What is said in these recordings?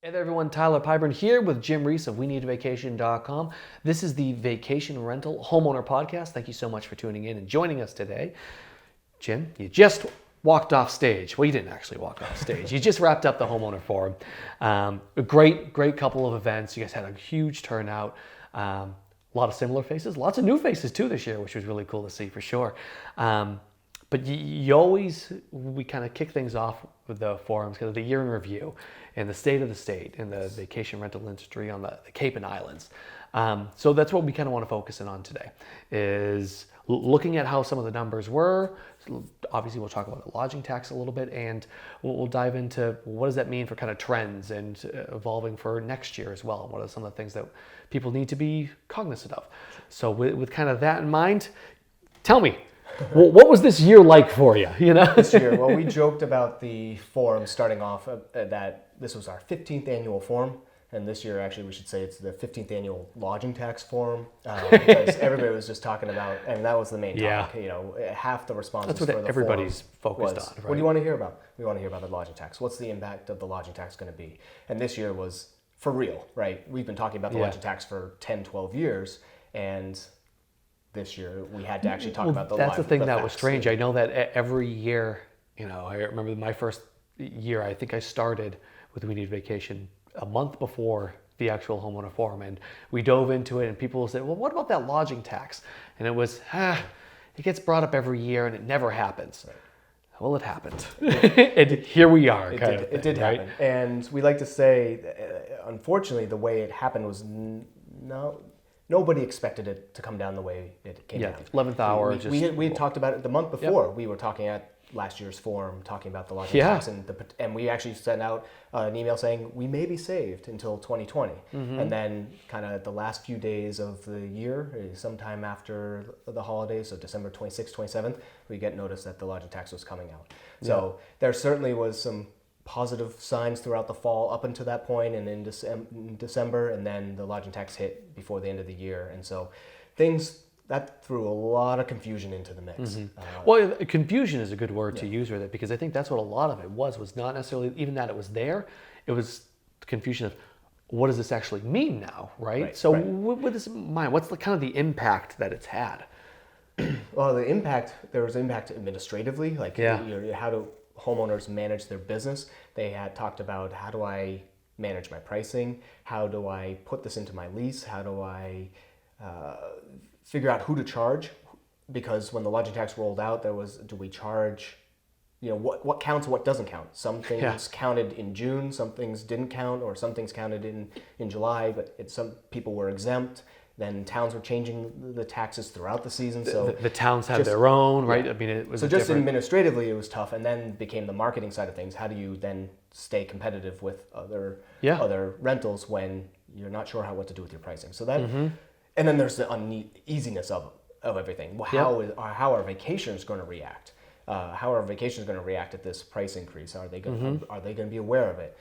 Hey there everyone, Tyler Pyburn here with Jim Reese of WeNeedaVacation.com. This is the Vacation Rental Homeowner Podcast. Thank you so much for tuning in and joining us today. Jim, you just walked off stage. Well, you didn't actually walk off stage. You just wrapped up the Homeowner Forum. A great couple of events. You guys had a huge turnout. A lot of similar faces, lots of new faces too this year, which was really cool to see for sure. But we kind of kick things off with the forums, kind of the year in review and the state of the state in the vacation rental industry on the Cape and Islands. So that's what we kind of want to focus in on today, is looking at how some of the numbers were. Obviously, we'll talk about the lodging tax a little bit, and we'll dive into what does that mean for kind of trends and evolving for next year as well. What are some of the things that people need to be cognizant of? So with kind of that in mind, tell me, well, what was this year like for you? This year, well, we joked about the forum starting off that this was our 15th annual forum, and this year, actually, we should say it's the 15th annual lodging tax forum, because everybody was just talking about, and that was the main topic. Half the responses that's what everybody's focused on. Right? What do you want to hear about? We want to hear about the lodging tax. What's the impact of the lodging tax going to be? And this year was for real, right? We've been talking about the lodging tax for 10, 12 years, and this year we had to actually talk about the That's the thing that facts. was strange. I know that every year, I remember my first year, I think I started with We Need Vacation a month before the actual homeowner forum, and we dove into it, and people said, well, what about that lodging tax? And it was, it gets brought up every year and it never happens. Right. Well, it happened. And here we are. It did happen. And we like to say, unfortunately, the way it happened was nobody expected it to come down the way it came down. 11th hour. We had talked about it the month before. Yep. We were talking at last year's forum, talking about the lodging tax, and we actually sent out an email saying we may be saved until 2020. Mm-hmm. And then kind of the last few days of the year, sometime after the holidays, so December 26th, 27th, we get notice that the lodging tax was coming out. So there certainly was some positive signs throughout the fall up until that point, and in December, and then the lodging tax hit before the end of the year. And so that threw a lot of confusion into the mix. Mm-hmm. Well, confusion is a good word to use with it, because I think that's what a lot of it was not necessarily even that it was there. It was confusion of what does this actually mean now, right? So with this in mind, what's kind of the impact that it's had? Well, there was impact administratively, like how do homeowners manage their business. They had talked about, how do I manage my pricing? How do I put this into my lease? How do I figure out who to charge? Because when the lodging tax rolled out, do we charge, what counts and what doesn't count? Some things counted in June, some things didn't count, or some things counted in July, but some people were exempt. Then towns were changing the taxes throughout the season. So the towns had their own, right? I mean, it was so just administratively it was tough, and then became the marketing side of things. How do you then stay competitive with other rentals when you're not sure what to do with your pricing? So that, and then there's the uneasiness of everything. Well, how are vacationers going to react? How are vacationers going to react at this price increase? Are they going to be aware of it?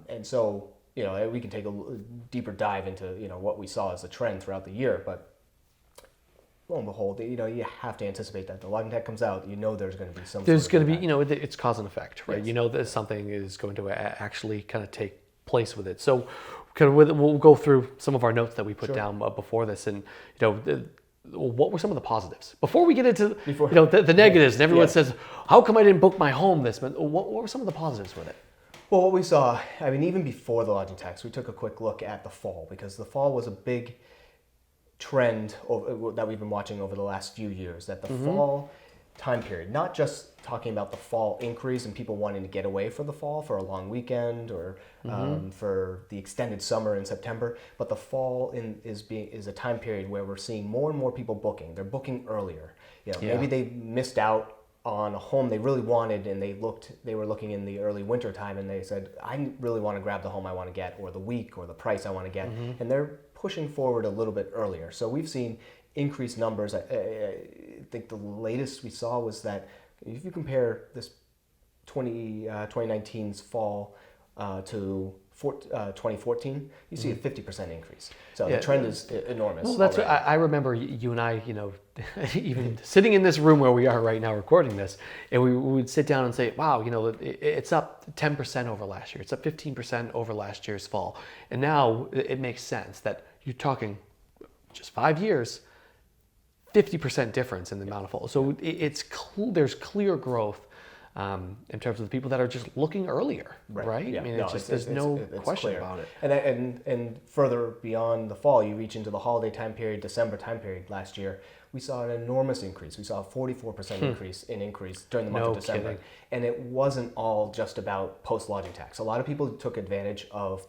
And so, we can take a deeper dive into, what we saw as a trend throughout the year, but lo and behold, you have to anticipate that the lodging tax comes out, there's going to be some There's going to be, it's cause and effect, right? Yes. That something is going to actually kind of take place with it. So we'll go through some of our notes that we put down before this, and, what were some of the positives? Before we get into the negatives, and everyone says, how come I didn't book my home this month? What were some of the positives with it? Well, what we saw, even before the lodging tax, we took a quick look at the fall, because the fall was a big trend that we've been watching over the last few years, that the fall time period, not just talking about the fall increase and people wanting to get away for the fall for a long weekend or for the extended summer in September, but the fall is a time period where we're seeing more and more people booking. They're booking earlier. Maybe they missed out on a home they really wanted, and they were looking in the early winter time, and they said, I really want to grab the home I want to get, or the week, or the price I want to get, and they're pushing forward a little bit earlier. So we've seen increased numbers. I think the latest we saw was that if you compare this 2019's fall to 2014, you see a 50% increase. So the trend is enormous. Well, that's already. I remember you and I, even sitting in this room where we are right now recording this, and we would sit down and say, wow, it's up 10% over last year. It's up 15% over last year's fall. And now it makes sense that you're talking just 5 years, 50% difference in the amount of fall. So there's clear growth in terms of the people that are just looking earlier, right? Yeah. I mean, there's no question clear about it. And further beyond the fall, you reach into the holiday time period, December time period last year, we saw an enormous increase. We saw a 44% increase during the month of December. Kidding. And it wasn't all just about post-lodging tax. A lot of people took advantage of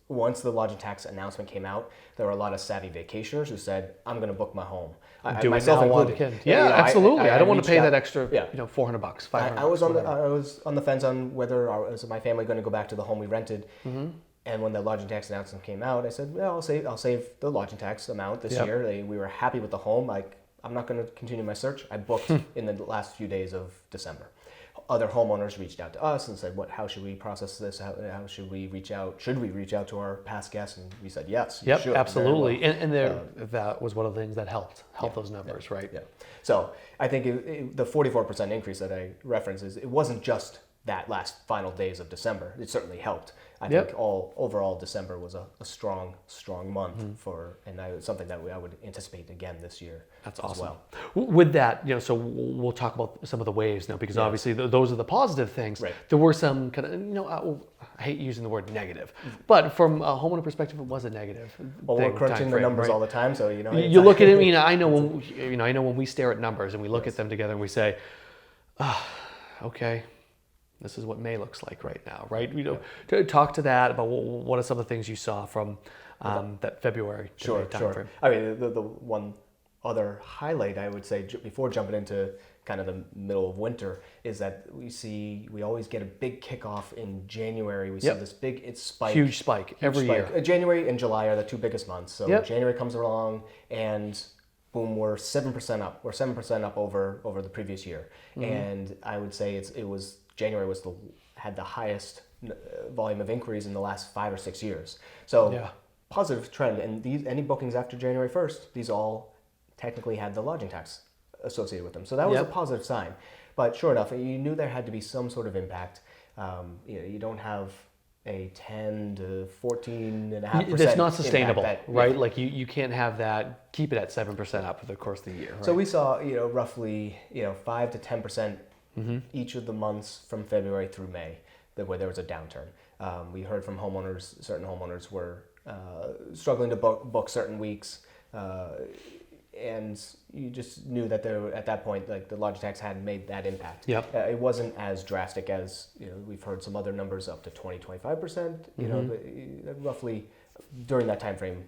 once the lodging tax announcement came out, there were a lot of savvy vacationers who said, I'm going going to book my home. Myself included. Yeah, absolutely. I don't want to pay that extra, $400, $500. I was on the fence on whether was my family going to go back to the home we rented. Mm-hmm. And when the lodging tax announcement came out, I said, well, I'll save the lodging tax amount this year. We were happy with the home. I'm not going to continue my search. I booked in the last few days of December. Other homeowners reached out to us and said, how should we process this? How should we reach out? Should we reach out to our past guests? And we said, yes, you should. Absolutely. Well. And that was one of the things that helped those numbers, right? Yeah. So I think the 44% increase that I referenced it wasn't just that last final days of December. It certainly helped. I think overall December was a strong month something that I would anticipate again this year. That's awesome. As well. With that, so we'll talk about some of the waves now, because obviously those are the positive things. Right. There were some kind of, I hate using the word negative, but from a homeowner perspective, it was a negative. Well, we're crunching the numbers all the time, so you look at it. I know when we stare at numbers and we look at them together and we say, okay. This is what May looks like right now, right? To talk to that about what are some of the things you saw from that February to May timeframe. Sure. I mean, the one other highlight I would say before jumping into kind of the middle of winter is that we always get a big kickoff in January. We see this big spike, huge spike every year. January and July are the two biggest months. So January comes along and boom, we're 7% up. We're 7% up over the previous year, and I would say January had the highest volume of inquiries in the last 5 or 6 years. So positive trend. And any bookings after January 1st, these all technically had the lodging tax associated with them. So that was a positive sign. But sure enough, you knew there had to be some sort of impact. You don't have a 10 to 14.5%. That's not sustainable, right? Like you can't have that. Keep it at 7% up for the course of the year. Right? So we saw roughly 5 to 10%. Each of the months from February through May, where there was a downturn. We heard from certain homeowners were struggling to book certain weeks, and you just knew that at that point, like the lodging tax hadn't made that impact. Yep. It wasn't as drastic as we've heard some other numbers up to 20-25%. But roughly during that time frame,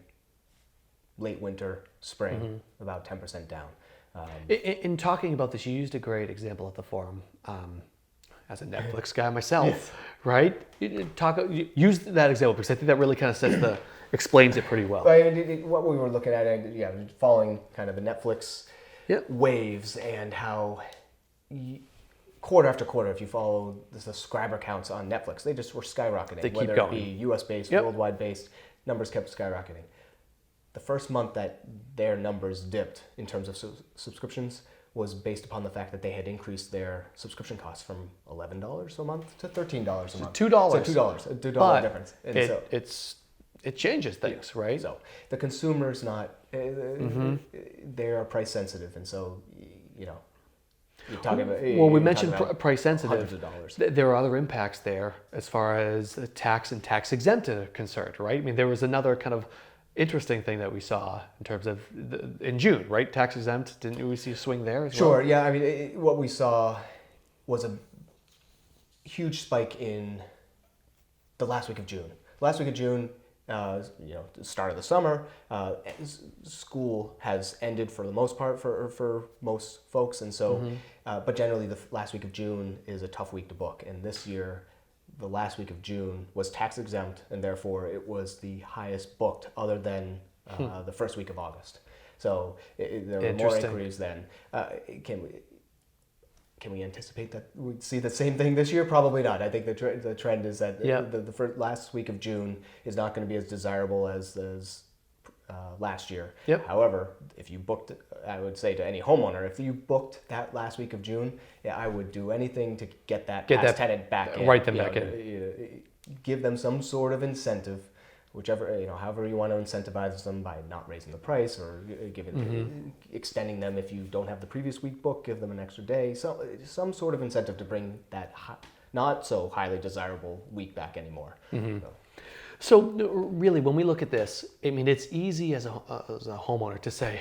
late winter, spring, about 10% down. In talking about this, you used a great example at the forum. As a Netflix guy myself, right? Use that example because I think that really kind of explains it pretty well. What we were looking at, following kind of the Netflix waves and how quarter after quarter, if you follow the subscriber counts on Netflix, they just were skyrocketing. They keep whether going. It be U.S. based, worldwide based, numbers kept skyrocketing. The first month that their numbers dipped in terms of subscriptions was based upon the fact that they had increased their subscription costs from $11 a month to $13 a month. $2. So $2, $2 difference. And it changes things, right? So the consumer's not, they are price sensitive. And so, you're talking about... we mentioned price sensitive. Hundreds of dollars. There are other impacts there as far as tax and tax exempt are concerned, right? I mean, there was another kind of interesting thing that we saw in terms of in June, right? Tax exempt, didn't we see a swing there as well? Sure, yeah. I mean, what we saw was a huge spike in the last week of June. Last week of June, the start of the summer, school has ended for the most part for most folks, and so, but generally the last week of June is a tough week to book, and this year, the last week of June was tax exempt, and therefore it was the highest booked other than the first week of August. So there were more inquiries then. can we anticipate that we'd see the same thing this year? Probably not. I think the trend is that the first, last week of June is not going to be as desirable as last year. Yep. However, if you booked, I would say to any homeowner, if you booked that last week of June, I would do anything to get that tenant back in. Write them back in. Give them some sort of incentive, whichever, however you want to incentivize them, by not raising the price or extending them. If you don't have the previous week booked, give them an extra day. So some sort of incentive to bring that not so highly desirable week back anymore. So really, when we look at this, I mean, it's easy as a homeowner to say,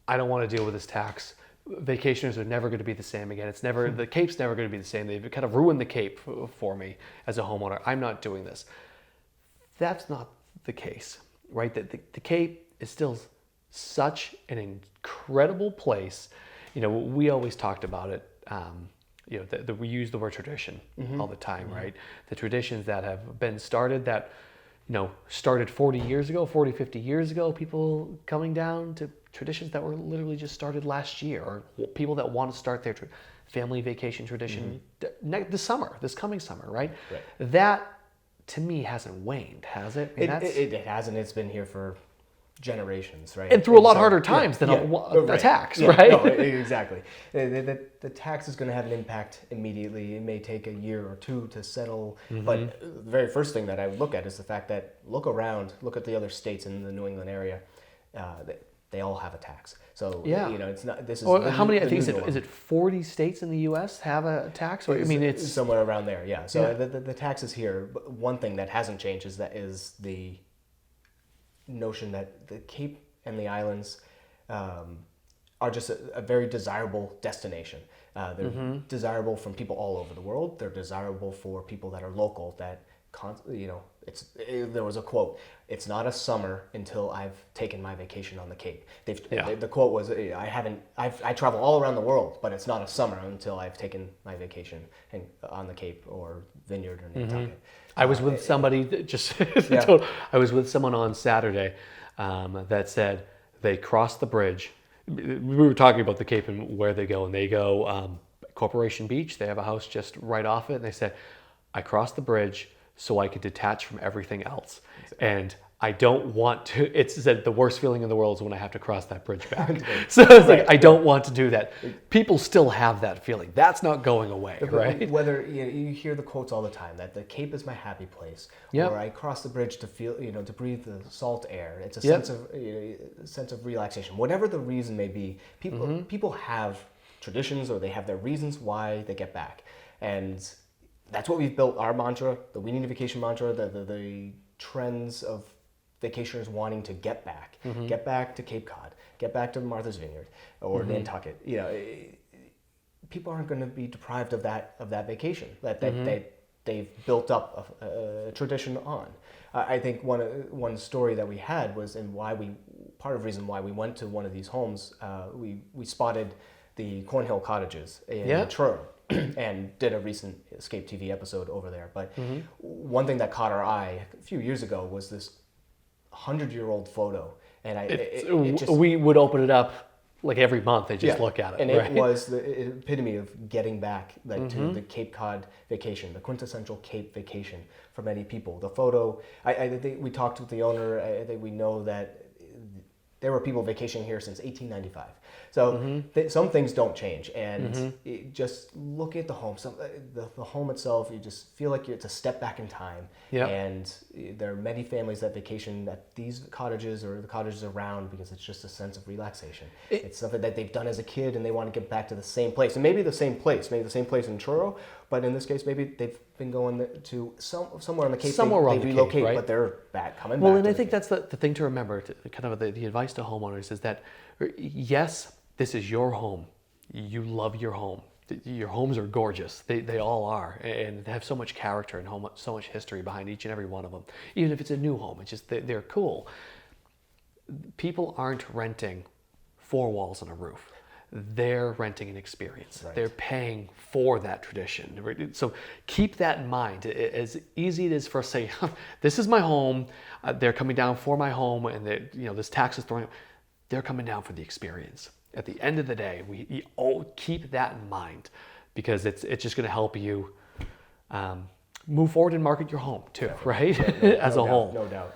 I don't want to deal with this tax. Vacationers are never going to be the same again. The Cape's never going to be the same. They've kind of ruined the Cape for me as a homeowner. I'm not doing this. That's not the case, right? The Cape is still such an incredible place. We always talked about it. We use the word tradition all the time, right? The traditions that have been started started 40 years ago, 40, 50 years ago, people coming down to traditions that were literally just started last year, or people that want to start their family vacation tradition this coming summer, right? That, to me, hasn't waned, has it? I mean, it hasn't. It's been here for generations, right? And through a lot harder times than a tax, right? No, exactly. The tax is going to have an impact immediately. It may take a year or two to settle, but the very first thing that I would look at is the fact that look at the other states in the New England area. They all have a tax. So it's not. This is how many? I think is it 40 states in the U.S. have a tax? Or it's somewhere around there. Yeah. So the tax is here. But one thing that hasn't changed is the notion that the Cape and the islands are just a very desirable destination. They're desirable from people all over the world. They're desirable for people that are local. There was a quote: "It's not a summer until I've taken my vacation on the Cape." The quote was, "I travel all around the world, but it's not a summer until I've taken my vacation on the Cape or Vineyard or Nantucket." I was with somebody I was with someone on Saturday that said they crossed the bridge. We were talking about the Cape and where they go, and they go Corporation Beach. They have a house just right off it, and they said, "I crossed the bridge so I could detach from everything else." Exactly. And I don't want to, it said the worst feeling in the world is when I have to cross that bridge back. So it's I don't want to do that. People still have that feeling. That's not going away, right? Whether you hear the quotes all the time that the Cape is my happy place, or I cross the bridge to feel, to breathe the salt air. It's a sense of relaxation. Whatever the reason may be, people have traditions, or they have their reasons why they get back, and that's what we've built our mantra, the We Need a Vacation mantra, the trends of vacationers wanting to get back to Cape Cod, get back to Martha's Vineyard or Nantucket. People aren't going to be deprived of that vacation that they've built up a tradition on. I think one story that we had was, and part of the reason why we went to one of these homes, we spotted the Cornhill Cottages in Truro. And did a recent Escape TV episode over there. But one thing that caught our eye a few years ago was this 100-year-old photo. And we would open it up like every month. They just look at it. And it was the epitome of getting back to the Cape Cod vacation, the quintessential Cape vacation for many people. The photo, I think we talked with the owner. I think we know that there were people vacationing here since 1895. So some things don't change, and just look at the home. The home itself, you just feel like it's a step back in time. Yep. And there are many families that vacation at these cottages or the cottages around because it's just a sense of relaxation. It's something that they've done as a kid, and they want to get back to the same place. And maybe the same place in Truro, but in this case, maybe they've been going to somewhere on the Cape. Somewhere they relocate, Cape, right? But they're coming back. Well, and I think that's the thing to remember. Kind of the advice to homeowners is that, yes, this is your home. You love your home. Your homes are gorgeous. They all are, and they have so much character and so much history behind each and every one of them. Even if it's a new home, it's just they're cool. People aren't renting 4 walls and a roof. They're renting an experience. Right. They're paying for that tradition. So keep that in mind. As easy it is for us to say, this is my home. They're coming down for my home, and this tax is throwing. They're coming down for the experience. at the end of the day, we keep that in mind, because it's just going to help you move forward and market your home too, right? As a whole. No doubt.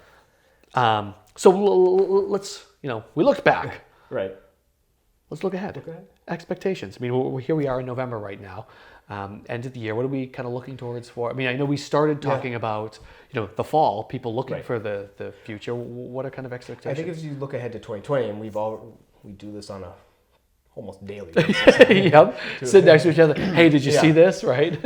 So let's, we looked back. Right. Let's look ahead. Expectations. I mean, here we are in November right now, end of the year. What are we kind of looking towards for? I mean, I know we started talking about, the fall, people looking for the future. What are kind of expectations? I think if you look ahead to 2020, and we do this on a almost daily basis. Yep. Sit next to each other. Hey, did you see this? Right.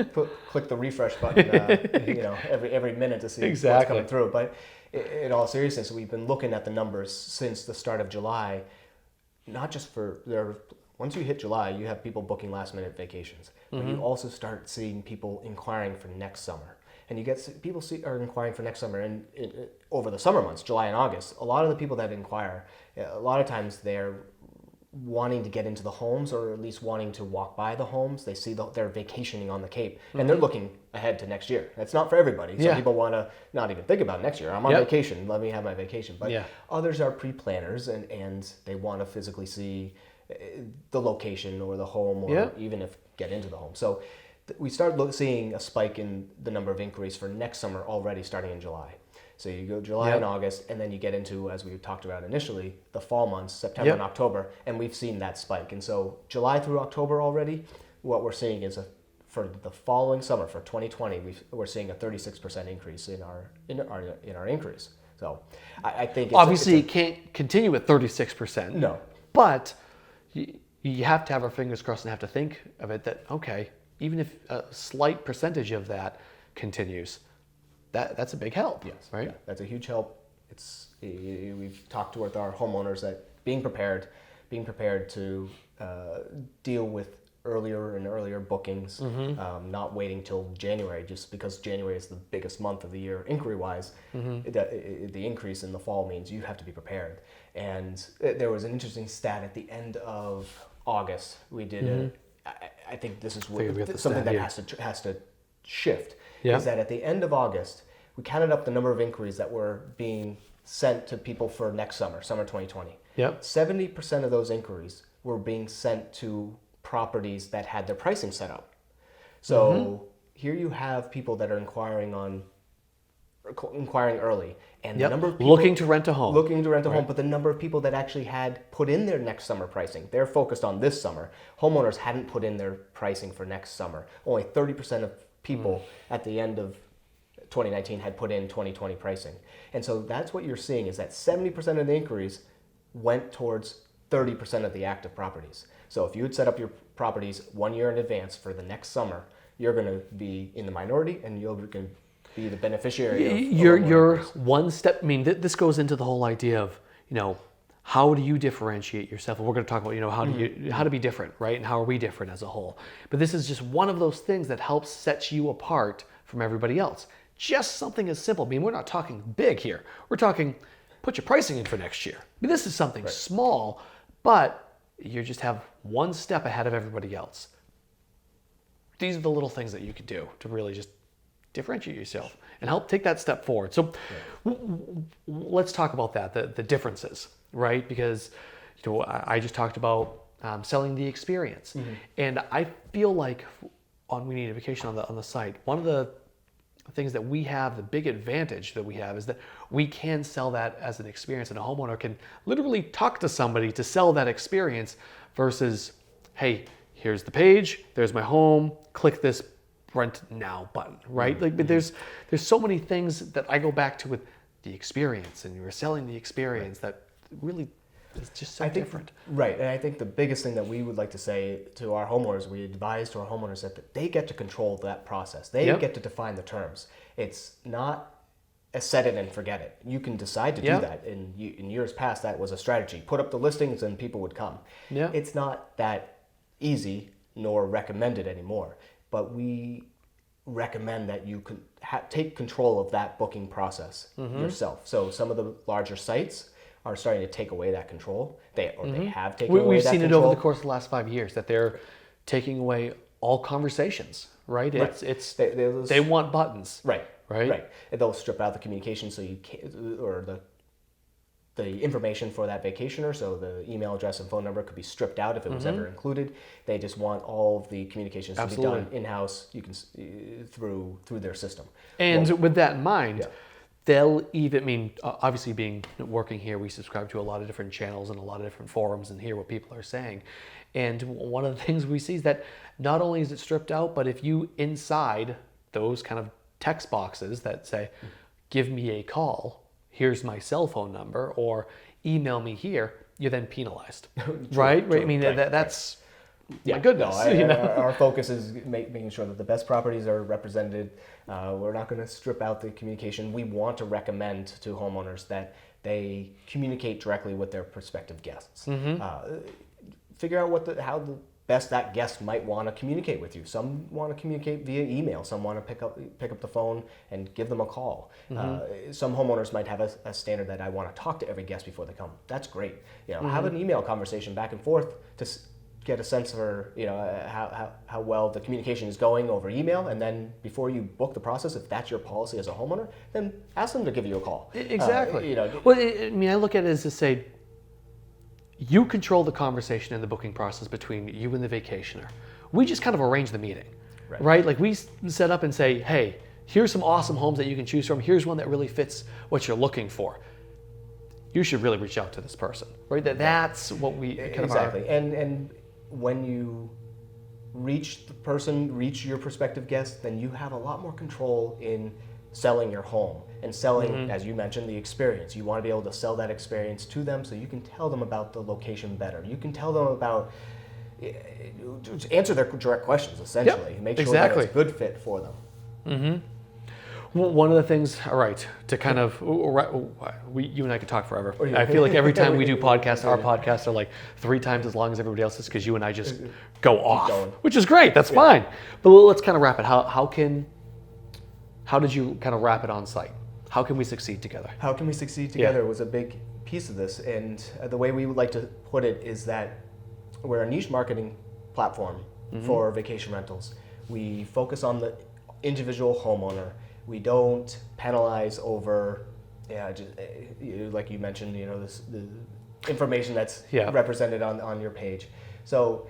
Click the refresh button. Every minute to see what's coming through. But in all seriousness, we've been looking at the numbers since the start of July. Not just once you hit July, you have people booking last minute vacations, but you also start seeing people inquiring for next summer. And people are inquiring for next summer, and over the summer months, July and August, a lot of the people that inquire, a lot of times they're wanting to get into the homes, or at least wanting to walk by the homes. They see they're vacationing on the Cape, and they're looking ahead to next year. That's not for everybody. Some people want to not even think about next year. I'm on vacation. Let me have my vacation. But others are pre-planners, and they want to physically see the location or the home, or even if get into the home. So we start seeing a spike in the number of inquiries for next summer already starting in July. So you go July and August, and then you get into, as we talked about initially, the fall months, September and October, and we've seen that spike. And so July through October already, what we're seeing is for the following summer, for 2020, we're seeing a 36% increase in our inquiries. So I think obviously it can't continue at 36%. No, but you have to have our fingers crossed and have to think of it that, okay, even if a slight percentage of that continues, that's a big help. Yes, right? Yeah, that's a huge help. We've talked with our homeowners that being prepared to deal with earlier and earlier bookings, not waiting till January, just because January is the biggest month of the year inquiry-wise. The increase in the fall means you have to be prepared. And there was an interesting stat at the end of August. We did I think this is something that has to shift. Is that at the end of August, we counted up the number of inquiries that were being sent to people for next summer 2020. 70% of those inquiries were being sent to properties that had their pricing set up. So here you have people that are inquiring early, and the number of people looking to rent a home. But the number of people that actually had put in their next summer pricing, they're focused on this summer. Homeowners hadn't put in their pricing for next summer. Only 30% of people at the end of 2019 had put in 2020 pricing. And so that's what you're seeing, is that 70% of the inquiries went towards 30% of the active properties. So if you had set up your properties 1 year in advance for the next summer, you're going to be in the minority, and you're going to be the beneficiary of you're one step. I mean, this goes into the whole idea of, how do you differentiate yourself? And we're going to talk about, how to be different, right? And how are we different as a whole? But this is just one of those things that helps set you apart from everybody else. Just something as simple. I mean, we're not talking big here. We're talking, put your pricing in for next year. I mean, this is something small, but you just have one step ahead of everybody else. These are the little things that you could do to really just differentiate yourself and help take that step forward. So let's talk about that, the differences, right? Because I just talked about selling the experience. And I feel like on We Need a Vacation on the site, one of the things that we have, the big advantage that we have, is that we can sell that as an experience, and a homeowner can literally talk to somebody to sell that experience versus, hey, here's the page, there's my home, click this rent now button, right? But there's so many things that I go back to with the experience, and you're selling the experience that really is just so different. Right, and I think the biggest thing that we would like to say to our homeowners, we advise to our homeowners that they get to control that process. They get to define the terms. It's not a set it and forget it. You can decide to do that. In years past, that was a strategy. Put up the listings and people would come. It's not that easy nor recommended anymore, but we recommend that you can take control of that booking process yourself. So some of the larger sites are starting to take away that control. They have taken away that control. We've seen it over the course of the last 5 years that they're taking away all conversations, right? They want buttons. Right. They'll strip out the communication, so you can't, or the information for that vacationer, so the email address and phone number could be stripped out if it was ever included. They just want all of the communications to be done in-house. You can through their system. And with that in mind, they'll even, I mean, obviously working here, we subscribe to a lot of different channels and a lot of different forums and hear what people are saying. And one of the things we see is that not only is it stripped out, but if you inside those kind of text boxes that say, give me a call, here's my cell phone number, or email me here, you're then penalized, right? I mean, that's, my goodness. Our focus is making sure that the best properties are represented. We're not going to strip out the communication. We want to recommend to homeowners that they communicate directly with their prospective guests. Figure out how the best that guest might want to communicate with you. Some want to communicate via email. Some want to pick up the phone and give them a call. Some homeowners might have a standard that I want to talk to every guest before they come. That's great. Have an email conversation back and forth to get a sense for how well the communication is going over email, and then before you book the process, if that's your policy as a homeowner, then ask them to give you a call. Exactly. Well, I mean, I look at it as to say, you control the conversation and the booking process between you and the vacationer. We just kind of arrange the meeting, right? Like we set up and say, hey, here's some awesome homes that you can choose from. Here's one that really fits what you're looking for. You should really reach out to this person, right? That's what we kind of are. And when you reach your prospective guest, then you have a lot more control in selling your home and selling, as you mentioned, the experience. You want to be able to sell that experience to them so you can tell them about the location better. You can tell them about, answer their direct questions, essentially. Make sure that it's a good fit for them. Well, one of the things, all right, to kind of, you and I could talk forever. I feel like every time we do podcasts, our podcasts are like 3 times as long as everybody else's because you and I just go off, which is great. That's fine. But let's kind of wrap it. How did you kind of wrap it on site? How can we succeed together? How can we succeed together was a big piece of this. And the way we would like to put it is that we're a niche marketing platform for vacation rentals. We focus on the individual homeowner. We don't penalize over, like you mentioned, the information that's represented on your page. So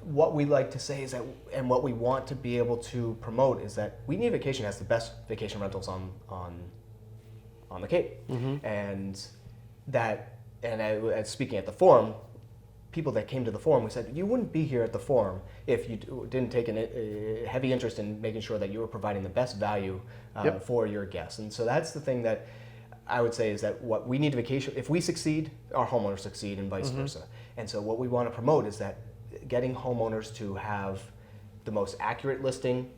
what we like to say is that, and what we want to be able to promote is that We Need Vacation has the best vacation rentals on the Cape, and speaking at the forum, people that came to the forum, we said you wouldn't be here at the forum if you didn't take a heavy interest in making sure that you were providing the best value for your guests. And so that's the thing that I would say is that what We Need Vacation, if we succeed, our homeowners succeed, and vice versa. And so what we want to promote is that getting homeowners to have the most accurate listing,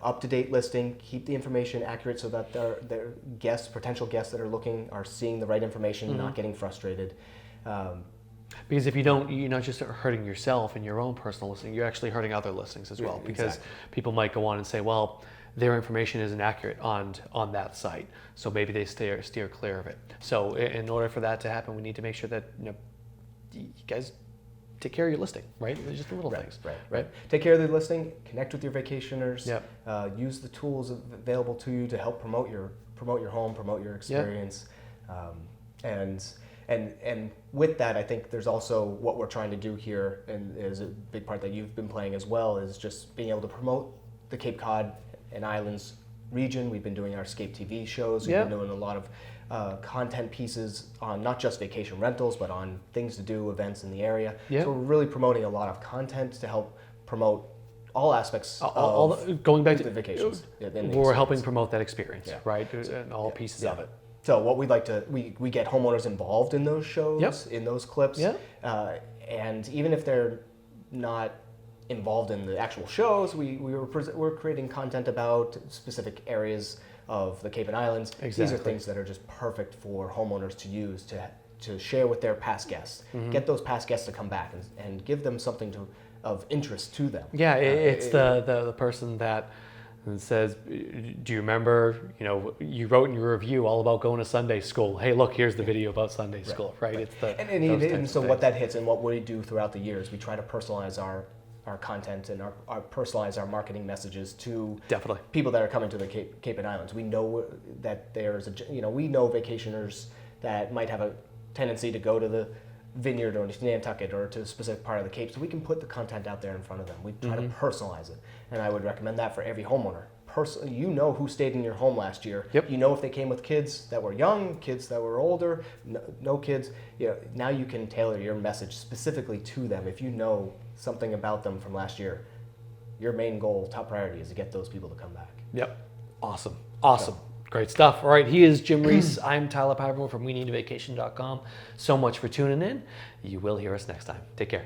up-to-date listing, keep the information accurate so that their guests, potential guests that are looking, are seeing the right information, not getting frustrated. Because if you don't, you're not just hurting yourself and your own personal listing, you're actually hurting other listings as well. Because people might go on and say, well, their information isn't accurate on that site, so maybe they steer clear of it. So in order for that to happen, we need to make sure that you guys take care of your listing, right? There's just the little things. Right. Take care of the listing, connect with your vacationers, use the tools available to you to help promote your home, promote your experience. And with that, I think there's also what we're trying to do here, and is a big part that you've been playing as well, is just being able to promote the Cape Cod and Islands region. We've been doing our Escape TV shows. We've been doing a lot of content pieces on not just vacation rentals, but on things to do, events in the area. So we're really promoting a lot of content to help promote all aspects going back to the vacations. We're helping promote that experience, right? And all pieces of it. So what we'd like to, we get homeowners involved in those shows, in those clips, and even if they're not involved in the actual shows, we're creating content about specific areas of the Cape and Islands. These are things that are just perfect for homeowners to use to share with their past guests. Get those past guests to come back and give them something of interest to them. Yeah, it's the person that says, do you remember, you wrote in your review all about going to Sunday school. Hey, look, here's the video about Sunday school, right? It's and so what that hits and what we do throughout the years, we try to personalize our content and our personalize our marketing messages to people that are coming to the Cape and Islands. We know that there's we know vacationers that might have a tendency to go to the vineyard or to Nantucket or to a specific part of the Cape. So we can put the content out there in front of them. We try to personalize it. And I would recommend that for every homeowner. You know who stayed in your home last year. Yep. You know if they came with kids that were young, kids that were older, no kids. Now you can tailor your message specifically to them. If you know something about them from last year, your main goal, top priority, is to get those people to come back. Yep. Awesome. Great stuff. All right, he is Jim Reese. I'm Tyler Pyburn from WeNeedaVacation.com. So much for tuning in. You will hear us next time. Take care.